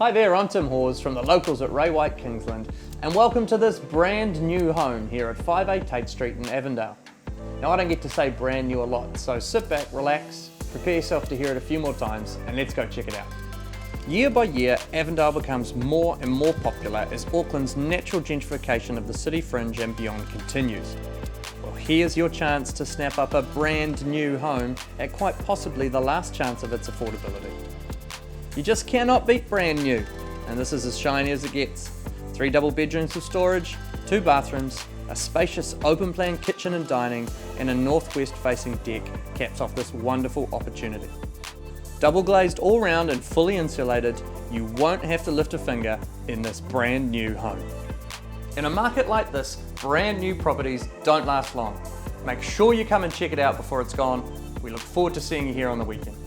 Hi there, I'm Tim Hawes from the locals at Ray White Kingsland, and welcome to this brand new home here at 58 Tait Street in Avondale. Now I don't get to say brand new a lot, so sit back, relax, prepare yourself to hear it a few more times, and let's go check it out. Year by year, Avondale becomes more and more popular as Auckland's natural gentrification of the city fringe and beyond continues. Well, here's your chance to snap up a brand new home at quite possibly the last chance of its affordability. You just cannot beat brand new, and this is as shiny as it gets. 3 double bedrooms with storage, 2 bathrooms, a spacious open plan kitchen and dining, and a northwest facing deck caps off this wonderful opportunity. Double glazed all round and fully insulated, you won't have to lift a finger in this brand new home. In a market like this, brand new properties don't last long. Make sure you come and check it out before it's gone. We look forward to seeing you here on the weekend.